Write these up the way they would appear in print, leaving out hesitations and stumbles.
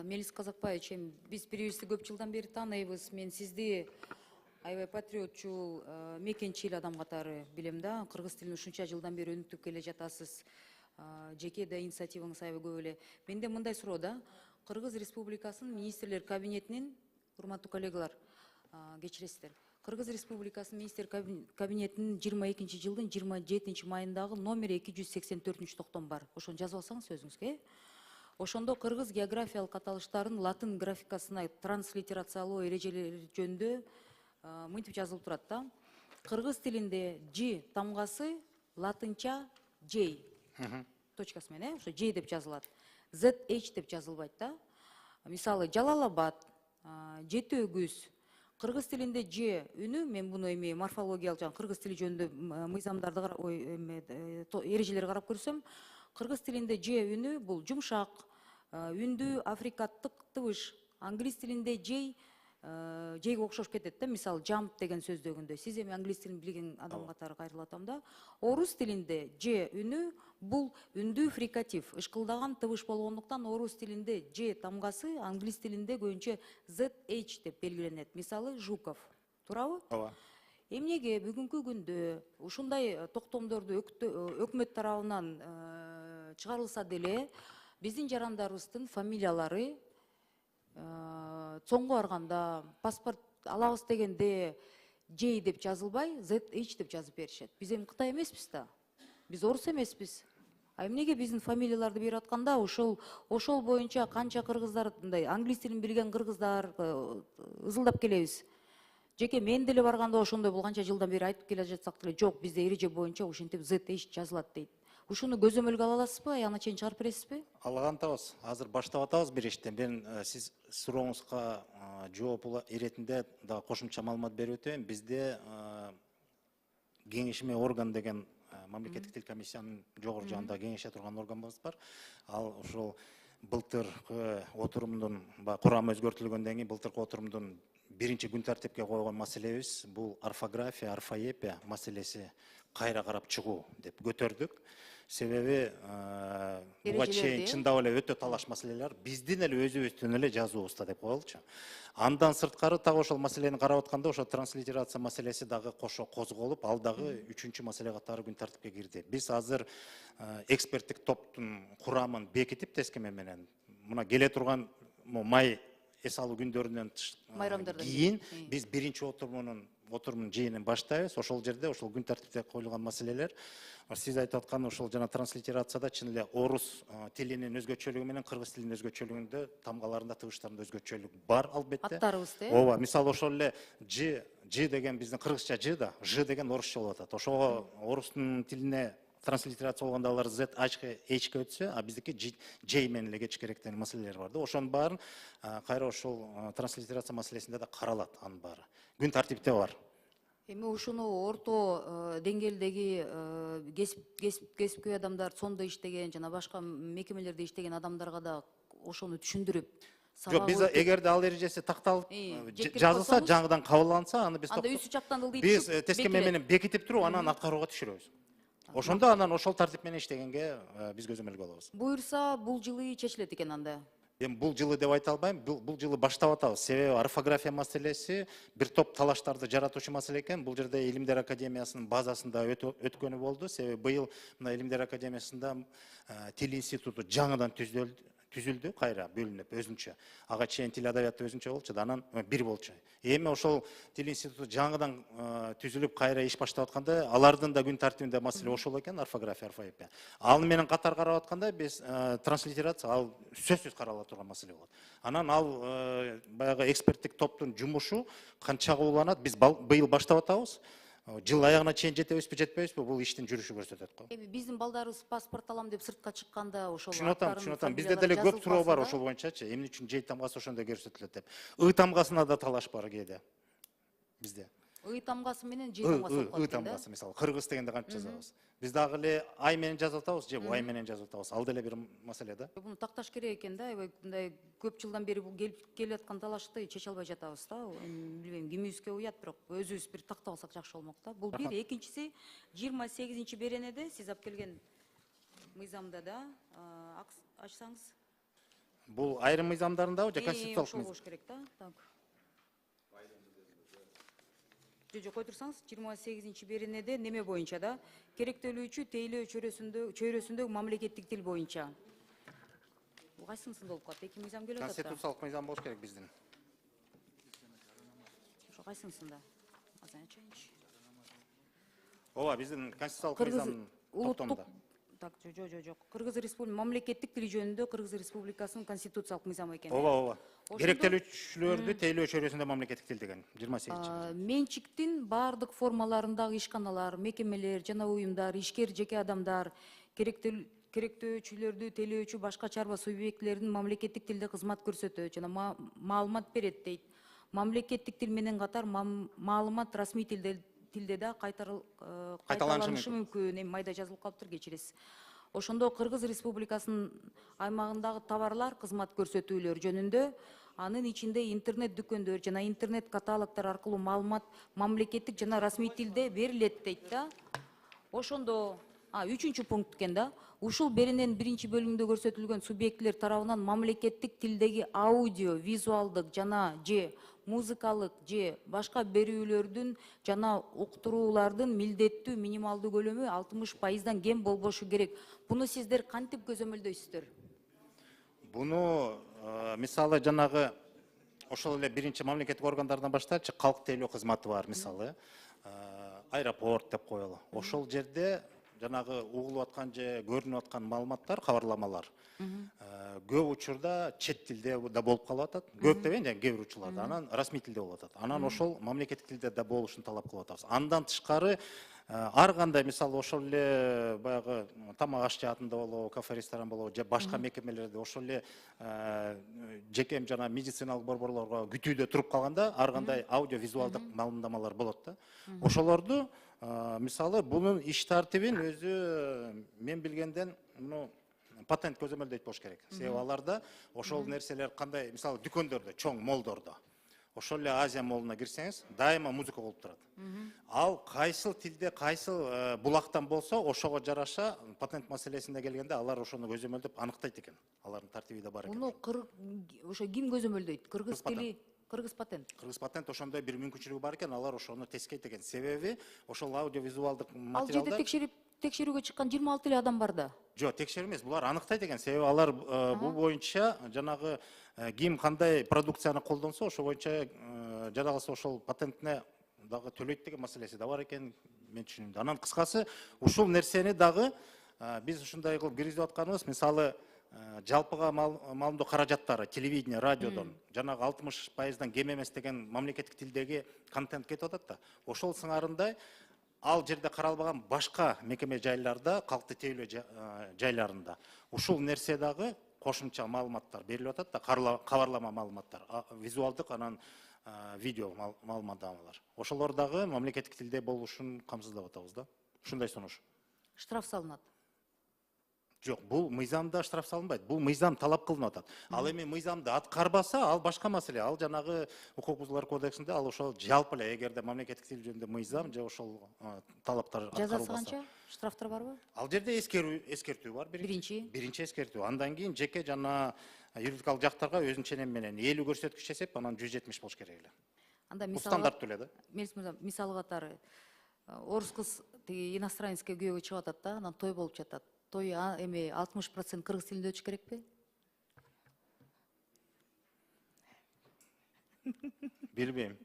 Мелис Казакбаевич, биз бири-бирибизди көп жылдан бери тааныйбыз. Мен сизди аябай патриотчул, мекенчил адам катары билем да. Кыргыз тилин ушунча жылдан бери өнүктүрүп келе жатасыз. Жеке да инициативаңыз аябай көп эле. Менде мындай суроо да. Кыргыз Республикасынын министрлер кабинетинин, урматтуу коллегалар, кечиресиздер. Кыргыз Республикасынын министр кабинетинин 22 жылдын 27 майындагы номер 284-токтом бар. Ошону жазып алсаңыз өзүңүзгө. Ошондо кыргыз географиялык аталыштарын латын графикасына транслитерациялоо эрежелери жөнүндө мынтип жазылып турат да. Кыргыз тилинде Ж тамгасы латынча J точкасы менен, ошо J деп жазылат. ZH деп жазылбайт да. Мисалы Жалал-Абад, Жети өгүз. Кыргыз тилинде Ж үнү, мен буну эми морфологиялык кыргыз тили жөнүндө мыйзамдарды эрежелерди карап көрсөм, кыргыз тилинде Ж үнү бул жумшак, үндүү африкаттык тыбыш. Англис тилинде J'ге окшош кетет да, мисалы jump деген сөздөгүндө. Сиз эми англис тилин билген адам катары кайрылатам да. Орус тилинде Ж үнү бул үндүү фрикатив, ышкылдаган тыбыш болгондуктан орус тилинде Ж тамгасы англис тилинде көбүнчө ZH деп белгиленет. Мисалы Жуков. Туурабы? Ооба. Эмнеге бүгүнкү күндө ушундай токтомдорду өкмөт тарабынан чыгарылса деле, биздин жарандарыбыздын фамилиялары цоңго барганда паспорт алабыз дегенде J деп жазылбай, ZH деп жазып беришет. Биз эми Кытай эмеспиз да. Биз орус эмеспиз. Эмнеге биздин фамилияларды берип атканда, ошол боюнча канча кыргыздар, мындай англис тилин билген кыргыздар ызылдап келебиз. Жеке мен деле барганда ошондой бул канча жылдан бери айтып келе жатсак деле, жок, бизде эреже боюнча ушинтип ZH жазылат дейт. Ушуну көзөмөлгө ала аласызбы, аягына чейин чыгарып бересизби? Алган атабыз. Азыр баштап атабыз бир иштен. Мен сиз сурооңузга жооп иретинде да кошумча маалымат берип өтөйүн. Бизде кеңешме орган деген мамлекеттик тил комиссиянын жогору жагында кеңеше турган органыбыз бар. Ал ошол былтыркы отурумдун курамы өзгөртүлгөндөн кийин былтыркы отурумдун биринчи күн тартипке койгон маселебиз бул орфография, орфоэпия маселеси кайра карап чыгуу деп көтөрдүк. Себеби буга чейин чындап эле өтө талаш маселелер биздин эле өзүбүздүн эле жазуубузда деп коелучу. Андан сырткары так ошол маселени карап атканда ошо транслитерация маселеси дагы кошо козголуп, ал дагы үчүнчү маселе катары күн тартипке кирди. Биз азыр эксперттик топтун курамын бекитип тескеме менен мына келе турган май эс алуу күндөрүнөн кийин биз биринчи отурумдун жыйынын баштайбыз. Ошол жерде ошол күн тартипте коюлган маселелер сиз айтып аткан ошол жана транслитерацияда чын эле орус тилинин өзгөчөлүгү менен кыргыз тилинин өзгөчөлүгүндө тамгаларында, тыбыштарында өзгөчөлүк бар албетте. Аттарыбызда, ооба, мисалы ошол эле Ж деген биздин кыргызча Ж да, Ж деген орусча болуп атат. Ошого орустун тилине транслитерация болгондо алар ZH-ке өтсө, а биздики J менен эле кетиш керек деген маселелер бар да. Ошонун баарын кайра ошол транслитерация маселесинде да каралат, анын баары. Күн тартипте бар. Эми ушуну орто деңгээлдеги кесипкөй адамдар, сондо иштеген жана башка мекемелерде иштеген адамдарга да ошону түшүндүрүп, жок, биз эгерде ал эрежеси такталып жазылса, жаңыдан кабылданса, аны биз биз тескеме менен бекитип туруп, анан аткарууга түшүрөбүз. Ошондо анан ошол тартип менен иштегенге биз көзөмөлгө алабыз. Буюрса, бул жылы чечилет экен анда. Эми бул жылы деп айта албайм, бул жылы баштап атабыз. Себеби орфография маселеси бир топ талаштарды жаратуучу маселе экен. Бул жерде Илимдер академиясынын базасында өткөнү болду. Себеби быйыл мына Илимдер академиясында тил институту жаңыдан түзүлдү, кайра бөлүнүп өзүнчө. Ага чейин тил адабияты өзүнчө болчу, анан бир болчу. Эми ошол тил институту жаңыдан түзүлүп кайра иш баштап атканда, алардын да күн тартибинде маселе ошол экен, орфография, орфоэпия. Ал менен катар карап атканда биз транслитерация ал сөзсүз карала турган маселе болот. Анан ал баягы эксперттик топтун жумушу канчага уланат, биз быйыл баштап атабыз. Жыл аягына чейин жетебизби, жетпейбизби, бул иштин жүрүшү көрсөтөт го. Эми биздин балдарыбыз паспорт алам деп сыртка чыкканда ошол Түшүнөтөм. Бизде деле көп суроо бар ошол боюнчачы. Эмне үчүн Ж тамгасы ошондой көрсөтүлөт деп. И тамгасына да талаш бар кээде. Бизде. И тамгасы менен Ж тамгасы И тамгасы, мисалы, кыргыз дегенде кантип жазабыз? Биз дагы эле ай менен жазып атабыз, же Y менен жазып атабыз. Ал деле бир маселе да. Буну такташ керек экен да, мындай көп жылдан бери бул келип аткан талашты чече албай жатабыз да. Билбейм, кимибизге уят, бирок өзүбүз бир тактап алсак жакшы болмок да. Бул бир, экинчиси 28-беренеде сиз алып келген мыйзамда да ачсаңыз. Бул айрым мыйзамдарындабы же конституциялык ошол мыйзам? болуш керек да. Так. Жок, кой турсаңыз, 28 беренеде неме боюнча да, керектелүүчү тейлөө чөйрөсүндөгү мамлекеттик тил боюнча. Бул кайсынысында болуп калат? Эки мыйзам келип атат да. Конституциялык мыйзам болуш керек биздин. Ошо кайсынысында? Азыр ачайынчы. Ооба, биздин конституциялык мыйзам топтомунда. Так, жок. Кыргыз Республикасы мамлекеттик тил жөнүндө Кыргыз Республикасынын конституциялык мыйзамы экен. Ооба. Ошондо- Керектелүүчүлөрдү тейлөө чөйрөсүндө мамлекеттик тил деген 28. Менчиктин баардык формаларындагы ишканалар, мекемелер жана уюмдар, ишкер жеке адамдар, керектөөчүлөрдү тейлөөчү башка чарба субъектилердин мамлекеттик тилде кызмат көрсөтөт жана маалымат берет дейт. Мамлекеттик тил менен катар маалымат расмий tilde да кайталанышы мүмкүн. Эми майда жазылып калыптыр, кечиресиз. Ошондо Кыргыз Республикасынын аймагындагы товарлар, кызмат көрсөтүүлөр жөнүндө анын ичинде интернет дүкөндөр жана интернет каталогдор аркылуу маалымат мамлекеттик жана расмий тилде берилет дейт да. Ошондо 3-чү пункт экен да. Ушул берененин 1-чи бөлүгүндө көрсөтүлгөн субъектилер тарабынан мамлекеттик тилдеги аудио, визуалдык жана же музыкалык же башка берүүлөрдүн жана уктуруулардын милдеттүү минималдуу көлөмү 60% кем болбошу керек. Буну сиздер кантип көзөмөлдөйсүздөр? Буну мисалы жанагы ошол эле биринчи мамлекеттик органдардан баштачы калк тейлөө кызматы бар, мисалы аэропорт деп коелу. Ошол жерде жанагы угулуп аткан же көрүнүп аткан маалыматтар, кабарламалар көп учурда чет тилде да болуп калып атат. Көп дебейин, кээ бир учурларда анан расмий тилде болуп атат. Анан ошол мамлекеттик тилде да болушун талап кылып атабыз. Андан тышкары ар кандай, мисалы ошол эле баягы тамак аш жаатында болобу, кафе ресторан болобу же башка мекемелерде ошол эле жеке жана медициналык борборлорго күтүүдө туруп калганда ар кандай аудио визуалдык маалымдамалар болот да. Ошолорду мисалы бунун иш тартибин өзү мен билгенден патент көзөмөлдөйт болуш керек. Себеби аларда ошол нерселер кандай, мисалы дүкөндөрдө, чоң молдордо, ошол эле Азия молуна кирсеңиз, дайыма музыка болуп турат. Ал кайсыл тилде, кайсыл булактан болсо, ошого жараша патент маселесине келгенде алар ошону көзөмөлдөп аныктайт экен. Алардын тартиби да бар экен. Муну ошо ким көзөмөлдөйт? Кыргыз тили, Кыргыз патент. Кыргыз патент ошондой бир мүмкүнчүлүгү бар экен, алар ошону тескейт экен. Себеби ошол аудиовизуалдык Ал жерде материалдар текшерүүгө чыккан 26 эле адам бар да. Жок, текшерүү эмес, булар аныктайт экен. Себеби алар бул боюнча жанагы ким кандай продукцияны колдонсо, ошо боюнча жаралса ошол патентине дагы төлөйт деген маселеси да бар экен, мен түшүнүмдө. Анан кыскасы ушул нерсени дагы биз ушундай кылып киргизип атканыбыз, мисалы жалпыга маалымдоо каражаттары телевидение, радиодон жанагы 60%дан кем эмес деген мамлекеттик тилдеги контент кетип атат да. Ошол сыңарындай ал жерде каралбаган башка мекеме жайларда, калкты тейлөө жайларында ушул нерсе дагы кошумча маалыматтар берилип атат да, кабарлама маалыматтар, визуалдык анан видео маалыматтамалар. Ошолор дагы мамлекеттик тилде болушун камсыздап атабыз да. Ушундай сунуш. Штраф салынат. Жок, бул мыйзамда штраф салынбайт. Бул мыйзам талап кылынып атат. Ал эми мыйзамды аткарбаса, ал башка маселе. Ал жанагы укук бузуулар кодексинде ал ошол жалпы эле эгерде мамлекеттик тил жөнүндө мыйзам же ошол талаптар аткарылбаса. Жазасы канча? Штрафтар барбы? Ал жерде эскертүү бар. Биринчи эскертүү. Андан кийин жеке жана юридикалык жактарга өзүнчө неме менен 50 көрсөткүч эсеп, анан 170 болуш керек эле. Анда Бул стандарттуу эле да. Мисалы катары орус кыз тиги иностранецке күйөөгө чыгып атат да, анан той болуп жатат. Той эми 60% кыргыз тилинде өтүш керекпи? Билбейм.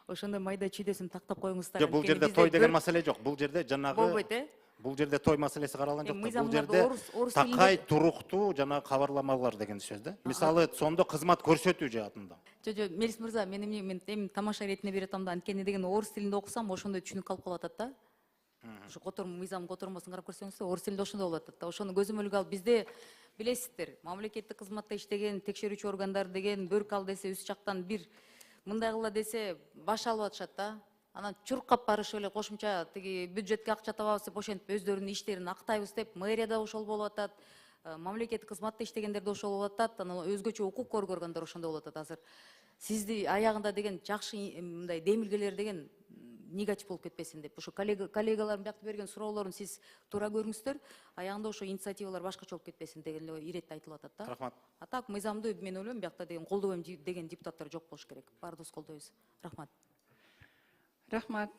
Ошондой майда чүйдөсүн тактап коюңуздар. Жок, бул жерде той деген маселе жок. Бул жерде жанагы болбойт, бул жерде той маселеси каралган жок. Бул мыйзамдарды жерде такай туруктуу жана кабарламалар деген сөз да. Мисалы, сондо кызмат көрсөтүү жаатында. Жок, Мелис мырза, мен эми тамаша иретине берип атам да, анткени деген орус тилинде окусам ошондой түшүнүк калып калып атат да. Ошо мыйзам котормосун карап көрсөңүз, орус тилинде ошондой болуп атат да. Ошону көзөмөлгө алып бизде билесиздер, мамлекеттик кызматта иштеген текшерүүчү органдар деген бөрк ал десе үс жактан бир мындай кыла десе баш алып атышат да. Анан чуркап барышып эле кошумча тиги бюджетке акча табабыз деп ошентип өздөрүнүн иштерин актайбыз деп мэрияда ошол болуп атат. Мамлекеттик кызматта иштегендерде ошол болуп атат. Анан өзгөчө укук көргөндөр ошондой болуп атат азыр. Сизди аягында деген жакшы мындай демилгелер деген негатив болуп кетпесин деп. Ошо коллегаларым биякта берген суроолорун сиз туура көрүңүздөр. Аягында ошо инициативалар башкача болуп кетпесин деген эле иретте айтылып атат да. Рахмат. А так мыйзамды мен ойлойм биякта деген колдобойм деген депутаттар жок болуш керек. Баарыбыз колдойбуз. Рахмат. Рахмат.